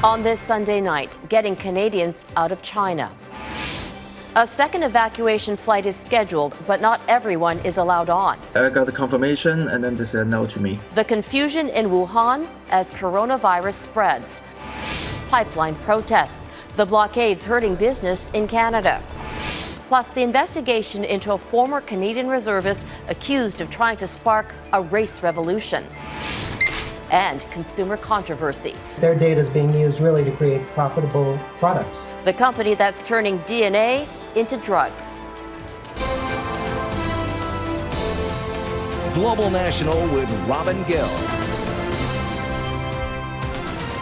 On this Sunday night, getting Canadians out of China. A second evacuation flight is scheduled, but not everyone is allowed on. I got the confirmation and then they said no to me. The confusion in Wuhan as coronavirus spreads. Pipeline protests, the blockades hurting business in Canada. Plus, the investigation into a former Canadian reservist accused of trying to spark a race revolution. And consumer controversy. Their data is being used really to create profitable products. The company that's turning DNA into drugs. Global National with Robin Gill.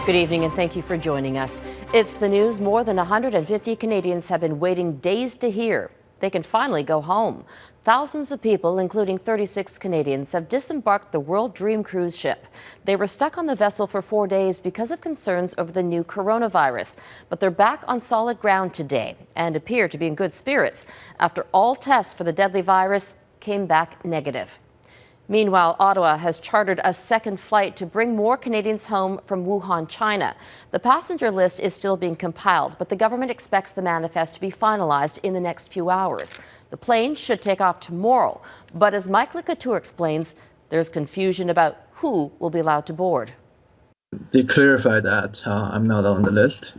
Good evening and thank you for joining us. It's the news more than 150 Canadians have been waiting days to hear. They can finally go home. Thousands of people, including 36 Canadians, have disembarked the World Dream cruise ship. They were stuck on the vessel for 4 days because of concerns over the new coronavirus. But they're back on solid ground today and appear to be in good spirits after all tests for the deadly virus came back negative. Meanwhile, Ottawa has chartered a second flight to bring more Canadians home from Wuhan, China. The passenger list is still being compiled, but the government expects the manifest to be finalized in the next few hours. The plane should take off tomorrow, but as Couteur explains, there's confusion about who will be allowed to board. They clarified that I'm not on the list,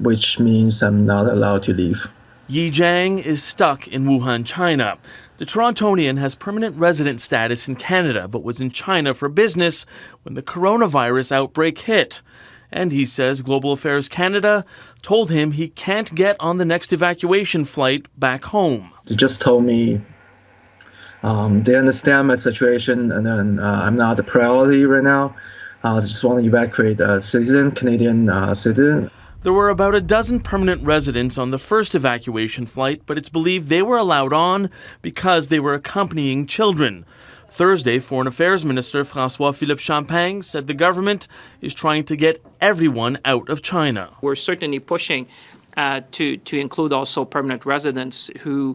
which means I'm not allowed to leave. Yi Jiang is stuck in Wuhan, China. The Torontonian has permanent resident status in Canada, but was in China for business when the coronavirus outbreak hit. And he says Global Affairs Canada told him he can't get on the next evacuation flight back home. They just told me they understand my situation and then I'm not a priority right now. I just want to evacuate a citizen, Canadian citizen. There were about a dozen permanent residents on the first evacuation flight, but it's believed they were allowed on because they were accompanying children. Thursday, Foreign Affairs Minister François-Philippe Champagne said the government is trying to get everyone out of China. We're certainly pushing to include also permanent residents who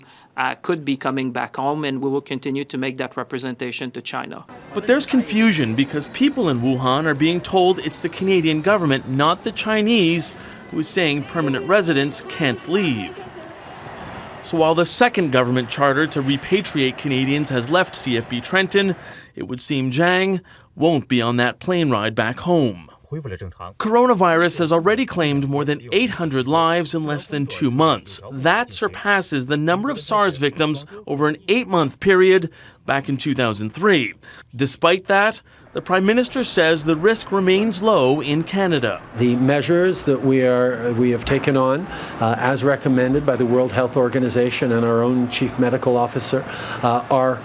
could be coming back home, and we will continue to make that representation to China. But there's confusion because people in Wuhan are being told it's the Canadian government, not the Chinese, who is saying permanent residents can't leave. So while the second government charter to repatriate Canadians has left CFB Trenton, it would seem Jiang won't be on that plane ride back home. Coronavirus has already claimed more than 800 lives in less than 2 months. That surpasses the number of SARS victims over an 8-month period back in 2003. Despite that, the Prime Minister says the risk remains low in Canada. The measures that we have taken on, as recommended by the World Health Organization and our own Chief Medical Officer, are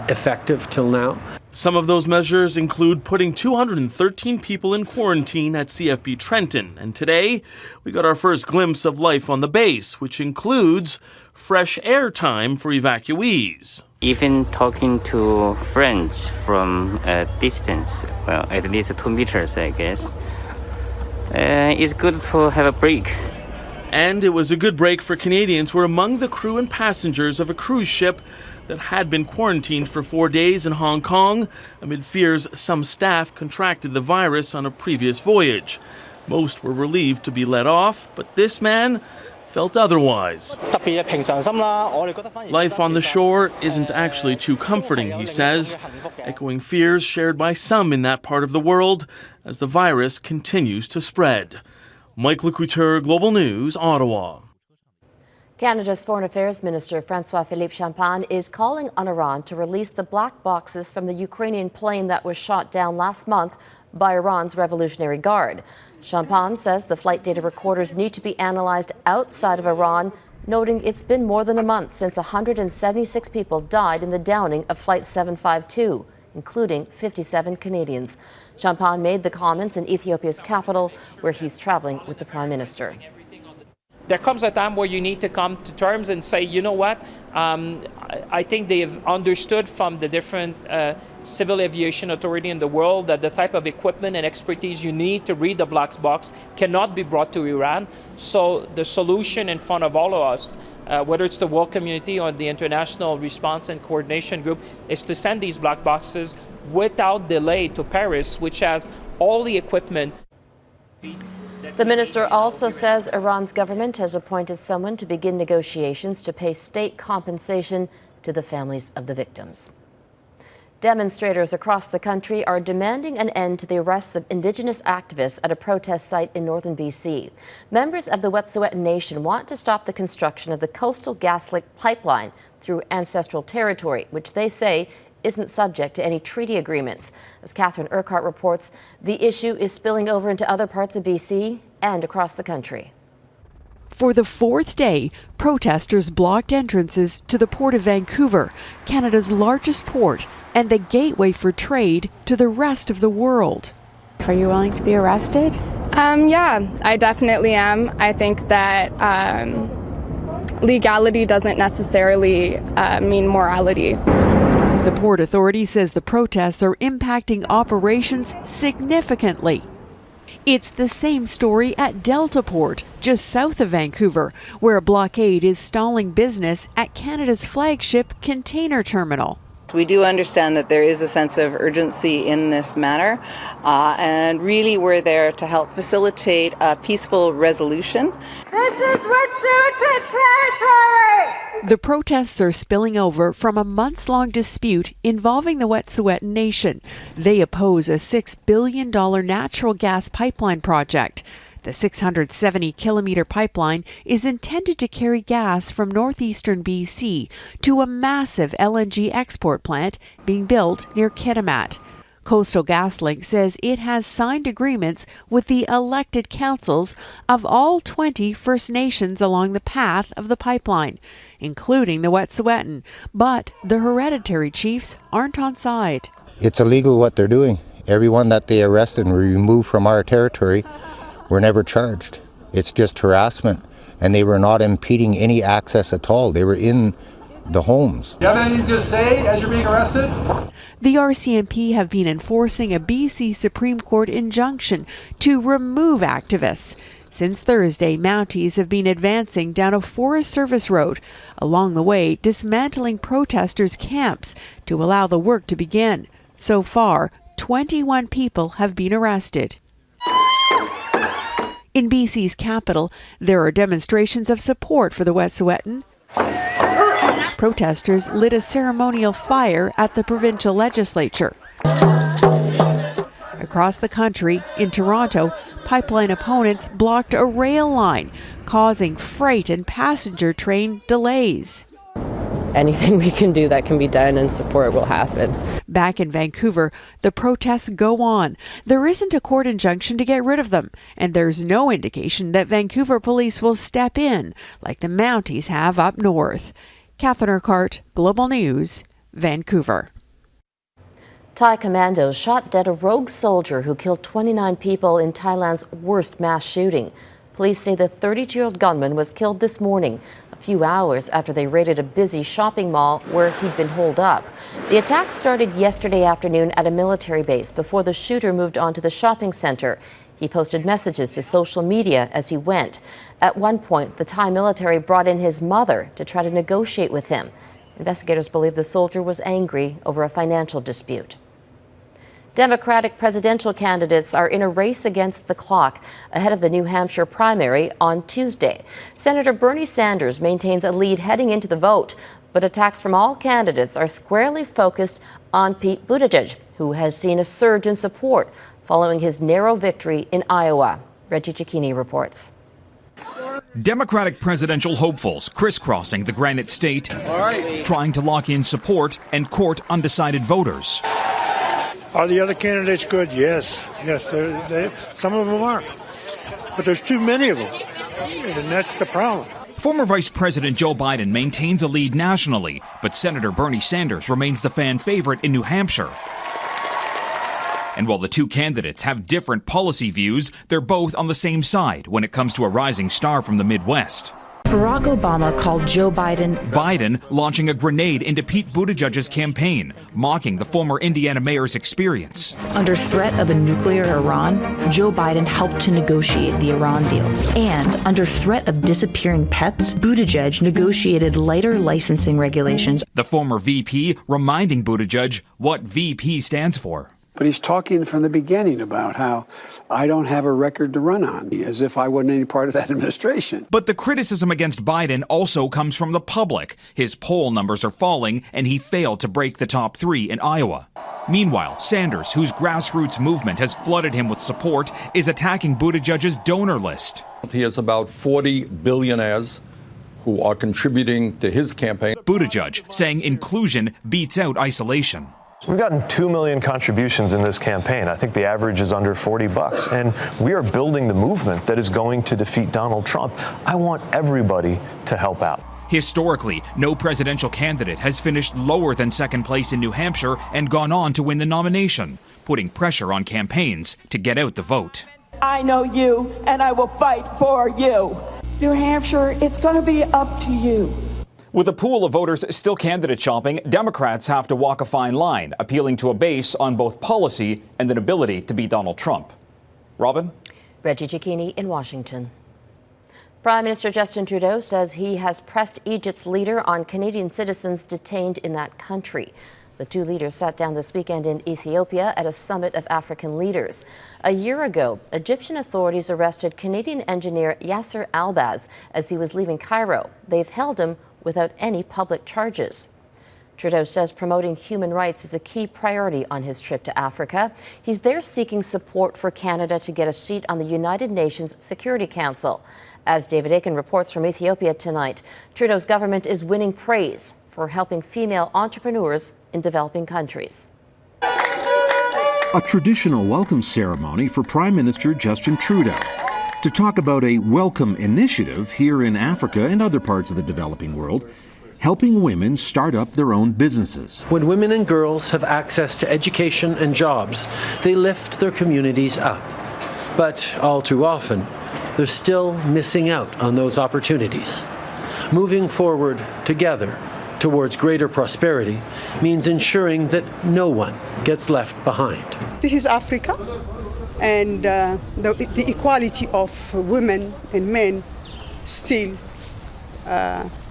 effective till now. Some of those measures include putting 213 people in quarantine at CFB Trenton. And today, we got our first glimpse of life on the base, which includes fresh air time for evacuees. Even talking to friends from a distance, well, at least 2 meters, I guess, it's good to have a break. And it was a good break for Canadians who were among the crew and passengers of a cruise ship that had been quarantined for 4 days in Hong Kong amid fears some staff contracted the virus on a previous voyage. Most were relieved to be let off, but this man felt otherwise. Life on the shore isn't actually too comforting, he says, echoing fears shared by some in that part of the world as the virus continues to spread. Couteur, Global News, Ottawa. Canada's Foreign Affairs Minister François-Philippe Champagne is calling on Iran to release the black boxes from the Ukrainian plane that was shot down last month by Iran's Revolutionary Guard. Champagne says the flight data recorders need to be analyzed outside of Iran, noting it's been more than a month since 176 people died in the downing of Flight 752, including 57 Canadians. Champagne made the comments in Ethiopia's capital, where he's traveling with the Prime Minister. There comes a time where you need to come to terms and say, you know what, I think they've understood from the different civil aviation authority in the world that the type of equipment and expertise you need to read the black box cannot be brought to Iran. So the solution in front of all of us, whether it's the world community or the international response and coordination group, is to send these black boxes without delay to Paris, which has all the equipment. The minister also says Iran's government has appointed someone to begin negotiations to pay state compensation to the families of the victims. Demonstrators across the country are demanding an end to the arrests of Indigenous activists at a protest site in northern BC. Members of the Wet'suwet'en Nation want to stop the construction of the Coastal GasLink pipeline through ancestral territory, which they say isn't subject to any treaty agreements. As Catherine Urquhart reports, the issue is spilling over into other parts of BC and across the country. For the fourth day, protesters blocked entrances to the Port of Vancouver, Canada's largest port and the gateway for trade to the rest of the world. Are you willing to be arrested? Yeah, I definitely am. I think that legality doesn't necessarily mean morality. The Port Authority says the protests are impacting operations significantly. It's the same story at Delta Port, just south of Vancouver, where a blockade is stalling business at Canada's flagship container terminal. We do understand that there is a sense of urgency in this matter, and really we're there to help facilitate a peaceful resolution. This is Wet'suwet'en territory! The protests are spilling over from a months-long dispute involving the Wet'suwet'en Nation. They oppose a $6 billion natural gas pipeline project. The 670-kilometer pipeline is intended to carry gas from northeastern BC to a massive LNG export plant being built near Kitimat. Coastal GasLink says it has signed agreements with the elected councils of all 20 First Nations along the path of the pipeline, including the Wet'suwet'en, but the hereditary chiefs aren't on side. It's illegal what they're doing. Everyone that they arrest and remove from our territory were never charged. It's just harassment, and they were not impeding any access at all. They were in the homes. Do you have anything to say as you're being arrested? The RCMP have been enforcing a BC Supreme Court injunction to remove activists. Since Thursday, Mounties have been advancing down a Forest Service road, along the way dismantling protesters' camps to allow the work to begin. So far, 21 people have been arrested. In BC's capital, there are demonstrations of support for the Wet'suwet'en. Protesters lit a ceremonial fire at the provincial legislature. Across the country, in Toronto, pipeline opponents blocked a rail line, causing freight and passenger train delays. Anything we can do that can be done and support will happen. Back in Vancouver, the protests go on. There isn't a court injunction to get rid of them, and there's no indication that Vancouver police will step in like the Mounties have up north. Catherine Urquhart, Global News, Vancouver. Thai commandos shot dead a rogue soldier who killed 29 people in Thailand's worst mass shooting. Police say the 32-year-old gunman was killed this morning, a few hours after they raided a busy shopping mall where he'd been holed up. The attack started yesterday afternoon at a military base before the shooter moved on to the shopping center. He posted messages to social media as he went. At one point, the Thai military brought in his mother to try to negotiate with him. Investigators believe the soldier was angry over a financial dispute. Democratic presidential candidates are in a race against the clock ahead of the New Hampshire primary on Tuesday. Senator Bernie Sanders maintains a lead heading into the vote, but attacks from all candidates are squarely focused on Pete Buttigieg, who has seen a surge in support following his narrow victory in Iowa. Reggie Cecchini reports. Democratic presidential hopefuls crisscrossing the Granite State, trying to lock in support and court undecided voters. Are the other candidates good? Yes. Some of them are. But there's too many of them, and that's the problem. Former Vice President Joe Biden maintains a lead nationally, but Senator Bernie Sanders remains the fan favorite in New Hampshire. And while the two candidates have different policy views, they're both on the same side when it comes to a rising star from the Midwest. Barack Obama called Joe Biden launching a grenade into Pete Buttigieg's campaign, mocking the former Indiana mayor's experience. Under threat of a nuclear Iran, Joe Biden helped to negotiate the Iran deal. And under threat of disappearing pets, Buttigieg negotiated lighter licensing regulations. The former VP reminding Buttigieg what VP stands for. But he's talking from the beginning about how I don't have a record to run on, as if I wasn't any part of that administration. But the criticism against Biden also comes from the public. His poll numbers are falling, and he failed to break the top 3 in Iowa. Meanwhile, Sanders, whose grassroots movement has flooded him with support, is attacking Buttigieg's donor list. He has about 40 billionaires who are contributing to his campaign. Buttigieg saying inclusion beats out isolation. We've gotten 2 million contributions in this campaign. I think the average is under $40. And we are building the movement that is going to defeat Donald Trump. I want everybody to help out. Historically, no presidential candidate has finished lower than second place in New Hampshire and gone on to win the nomination, putting pressure on campaigns to get out the vote. I know you, and I will fight for you. New Hampshire, it's going to be up to you. With a pool of voters still candidate shopping, Democrats have to walk a fine line, appealing to a base on both policy and an ability to beat Donald Trump. Robin? Reggie Cecchini in Washington. Prime Minister Justin Trudeau says he has pressed Egypt's leader on Canadian citizens detained in that country. The two leaders sat down this weekend in Ethiopia at a summit of African leaders. A year ago, Egyptian authorities arrested Canadian engineer Yasser Albaz as he was leaving Cairo. They've held him without any public charges. Trudeau says promoting human rights is a key priority on his trip to Africa. He's there seeking support for Canada to get a seat on the United Nations Security Council. As David Akin reports from Ethiopia tonight, Trudeau's government is winning praise for helping female entrepreneurs in developing countries. A traditional welcome ceremony for Prime Minister Justin Trudeau to talk about a welcome initiative here in Africa and other parts of the developing world, helping women start up their own businesses. When women and girls have access to education and jobs, they lift their communities up. But all too often, they're still missing out on those opportunities. Moving forward together towards greater prosperity means ensuring that no one gets left behind. This is Africa, and the equality of women and men still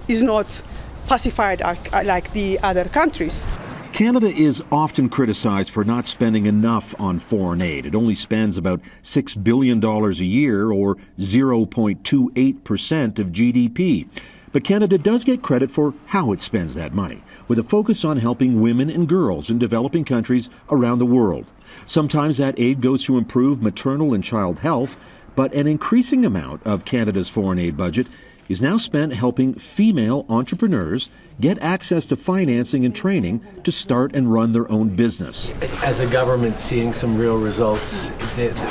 is not pacified like the other countries. Canada is often criticized for not spending enough on foreign aid. It only spends about $6 billion a year, or 0.28% of GDP. But Canada does get credit for how it spends that money, with a focus on helping women and girls in developing countries around the world. Sometimes that aid goes to improve maternal and child health, but an increasing amount of Canada's foreign aid budget is now spent helping female entrepreneurs get access to financing and training to start and run their own business. As a government seeing some real results,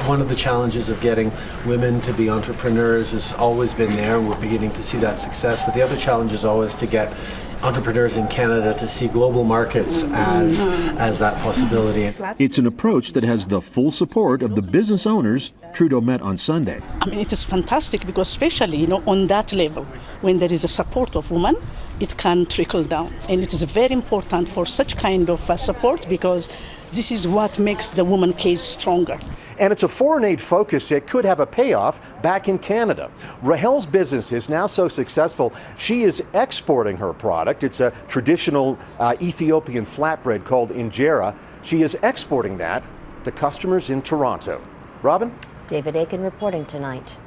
one of the challenges of getting women to be entrepreneurs has always been there, and we're beginning to see that success. But the other challenge is always to get entrepreneurs in Canada to see global markets as that possibility. It's an approach that has the full support of the business owners Trudeau met on Sunday. I mean, it is fantastic because especially, on that level, when there is a support of women, it can trickle down. And it is very important for such kind of support because this is what makes the woman case stronger. And it's a foreign aid focus that could have a payoff back in Canada. Rahel's business is now so successful, she is exporting her product. It's a traditional Ethiopian flatbread called injera. She is exporting that to customers in Toronto. Robin? David Akin reporting tonight.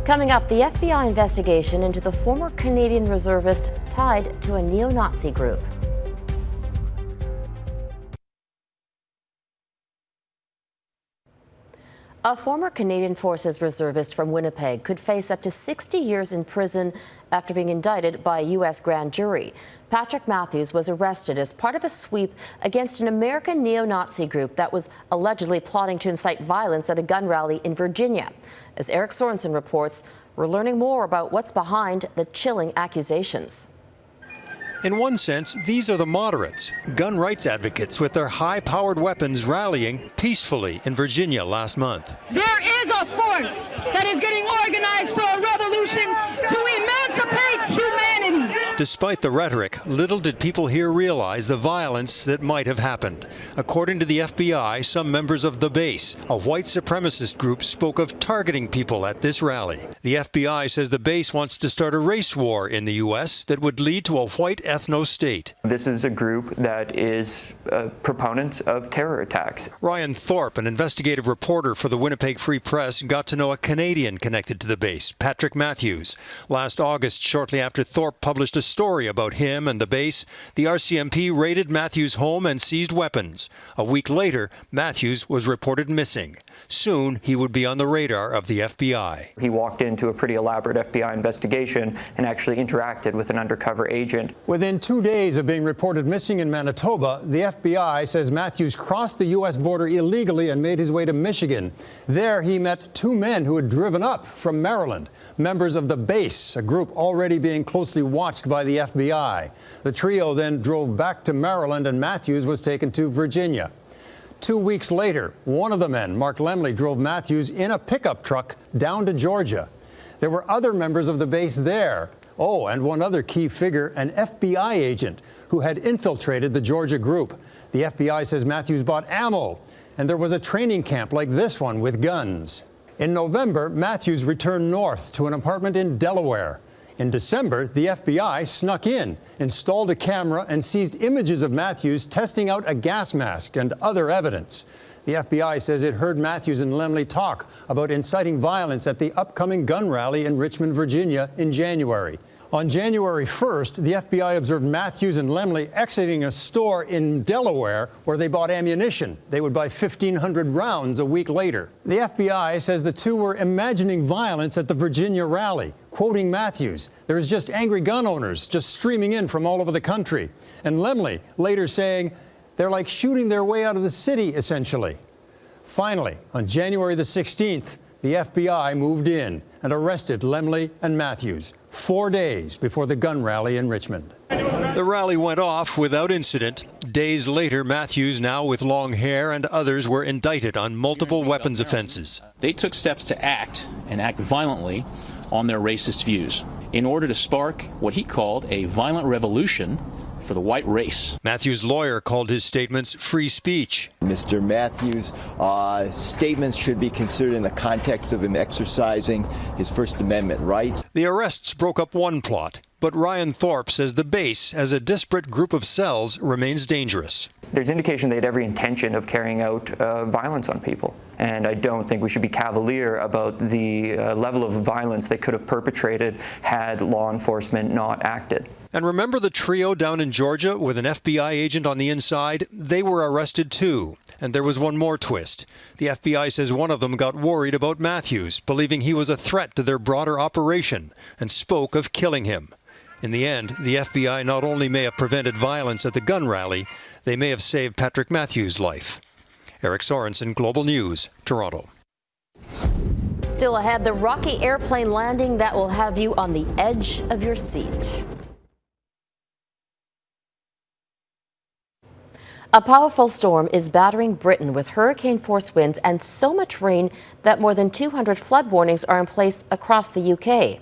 Coming up, the FBI investigation into the former Canadian reservist tied to a neo-Nazi group. A former Canadian Forces reservist from Winnipeg could face up to 60 years in prison after being indicted by a U.S. grand jury. Patrik Matthews was arrested as part of a sweep against an American neo-Nazi group that was allegedly plotting to incite violence at a gun rally in Virginia. As Eric Sorensen reports, we're learning more about what's behind the chilling accusations. In one sense, these are the moderates, gun rights advocates with their high-powered weapons rallying peacefully in Virginia last month. There is a force that is getting organized for a revolution to emancipate humanity. Despite the rhetoric, little did people here realize the violence that might have happened. According to the FBI, some members of the base, a white supremacist group, spoke of targeting people at this rally. The FBI says the base wants to start a race war in the U.S. that would lead to a white ethno-state. This is a group that is proponents of terror attacks. Ryan Thorpe, an investigative reporter for the Winnipeg Free Press, got to know a Canadian connected to the base, Patrik Matthews. Last August, shortly after Thorpe published a story about him and the base, the RCMP raided Matthews' home and seized weapons. A week later, Matthews was reported missing. Soon, he would be on the radar of the FBI. He walked into a pretty elaborate FBI investigation and actually interacted with an undercover agent. Within 2 days of being reported missing in Manitoba, the FBI says Matthews crossed the U.S. border illegally and made his way to Michigan. There, he met two men who had driven up from Maryland, members of the base, a group already being closely watched by the FBI. The trio then drove back to Maryland, and Matthews was taken to Virginia. 2 weeks later, one of the men, Mark Lemley, drove Matthews in a pickup truck down to Georgia. There were other members of the base there. Oh, and one other key figure, an FBI agent who had infiltrated the Georgia group. The FBI says Matthews bought ammo, and there was a training camp like this one with guns. In November, Matthews returned north to an apartment in Delaware. In December, the FBI snuck in, installed a camera, and seized images of Matthews testing out a gas mask and other evidence. The FBI says it heard Matthews and Lemley talk about inciting violence at the upcoming gun rally in Richmond, Virginia in January. On January 1st, the FBI observed Matthews and Lemley exiting a store in Delaware where they bought ammunition. They would buy 1,500 rounds a week later. The FBI says the two were imagining violence at the Virginia rally, quoting Matthews, "There is just angry gun owners just streaming in from all over the country." And Lemley later saying, "They're like shooting their way out of the city, essentially." Finally, on January the 16th, the FBI moved in and arrested Lemley and Matthews 4 days before the gun rally in Richmond. The rally went off without incident. Days later, Matthews, now with long hair, and others were indicted on multiple weapons offenses. They took steps to act violently on their racist views in order to spark what he called a violent revolution for the white race. Matthews' lawyer called his statements free speech. Mr. Matthews' statements should be considered in the context of him exercising his First Amendment rights. The arrests broke up one plot, but Ryan Thorpe says the base, as a disparate group of cells, remains dangerous. There's indication they had every intention of carrying out violence on people. And I don't think we should be cavalier about the level of violence they could have perpetrated had law enforcement not acted. And remember the trio down in Georgia with an FBI agent on the inside? They were arrested too. And there was one more twist. The FBI says one of them got worried about Matthews, believing he was a threat to their broader operation, and spoke of killing him. In the end, the FBI not only may have prevented violence at the gun rally, they may have saved Patrik Matthews' life. Eric Sorensen, Global News, Toronto. Still ahead, the rocky airplane landing that will have you on the edge of your seat. A powerful storm is battering Britain with hurricane-force winds and so much rain that more than 200 flood warnings are in place across the UK.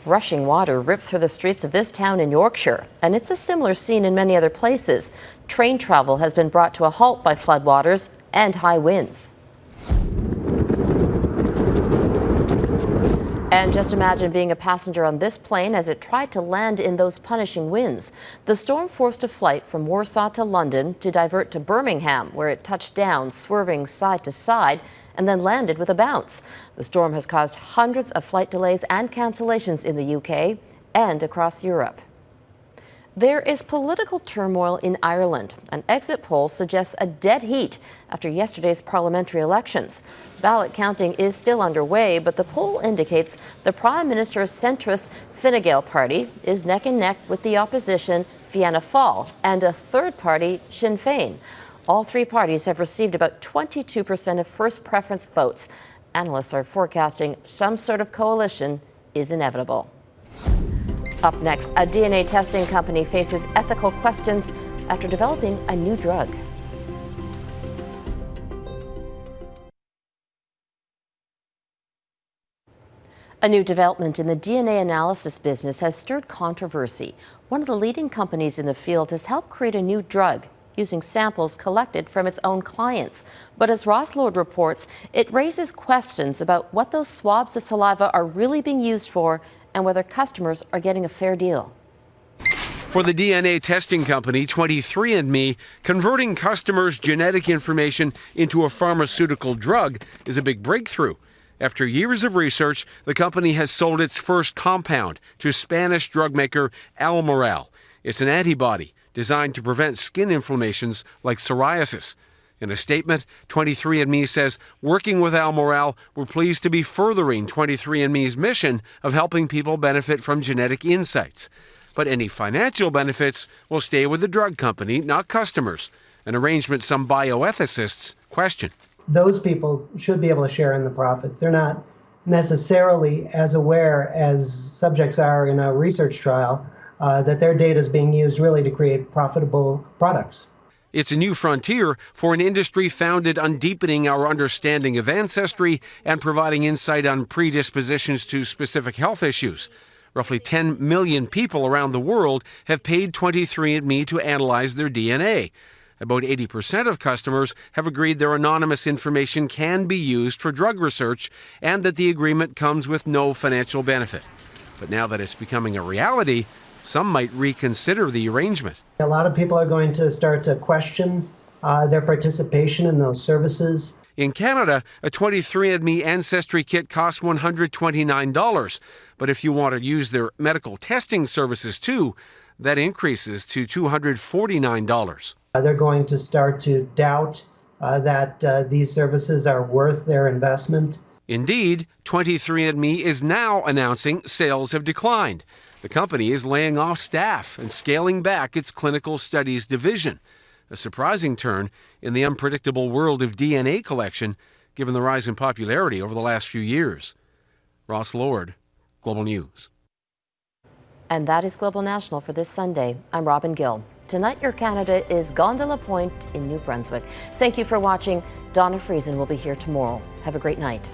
Rushing water ripped through the streets of this town in Yorkshire, and it's a similar scene in many other places. Train travel has been brought to a halt by floodwaters and high winds. And just imagine being a passenger on this plane as it tried to land in those punishing winds. The storm forced a flight from Warsaw to London to divert to Birmingham, where it touched down, swerving side to side, and then landed with a bounce. The storm has caused hundreds of flight delays and cancellations in the UK and across Europe. There is political turmoil in Ireland. An exit poll suggests a dead heat after yesterday's parliamentary elections. Ballot counting is still underway, but the poll indicates the Prime Minister's centrist Fine Gael party is neck and neck with the opposition Fianna Fáil and a third party, Sinn Féin. All three parties have received about 22% of first preference votes. Analysts are forecasting some sort of coalition is inevitable. Up next, a DNA testing company faces ethical questions after developing a new drug. A new development in the DNA analysis business has stirred controversy. One of the leading companies in the field has helped create a new drug using samples collected from its own clients. But as Ross Lord reports, it raises questions about what those swabs of saliva are really being used for and whether customers are getting a fair deal. For the DNA testing company 23andMe, converting customers' genetic information into a pharmaceutical drug is a big breakthrough. After years of research, the company has sold its first compound to Spanish drug maker Almirall. It's an antibody designed to prevent skin inflammations like psoriasis. In a statement, 23andMe says, working with Almirall, we're pleased to be furthering 23andMe's mission of helping people benefit from genetic insights. But any financial benefits will stay with the drug company, not customers, an arrangement some bioethicists question. Those people should be able to share in the profits. They're not necessarily as aware as subjects are in a research trial that their data is being used really to create profitable products. It's a new frontier for an industry founded on deepening our understanding of ancestry and providing insight on predispositions to specific health issues. Roughly 10 million people around the world have paid 23andMe to analyze their DNA. About 80% of customers have agreed their anonymous information can be used for drug research and that the agreement comes with no financial benefit. But now that it's becoming a reality, some might reconsider the arrangement. A lot of people are going to start to question their participation in those services. In Canada, a 23andMe Ancestry kit costs $129. But if you want to use their medical testing services too, that increases to $249. They're going to start to doubt that these services are worth their investment. Indeed, 23andMe is now announcing sales have declined. The company is laying off staff and scaling back its clinical studies division. A surprising turn in the unpredictable world of DNA collection, given the rise in popularity over the last few years. Ross Lord, Global News. And that is Global National for this Sunday. I'm Robin Gill. Tonight, your Canada is Gondola Point in New Brunswick. Thank you for watching. Donna Friesen will be here tomorrow. Have a great night.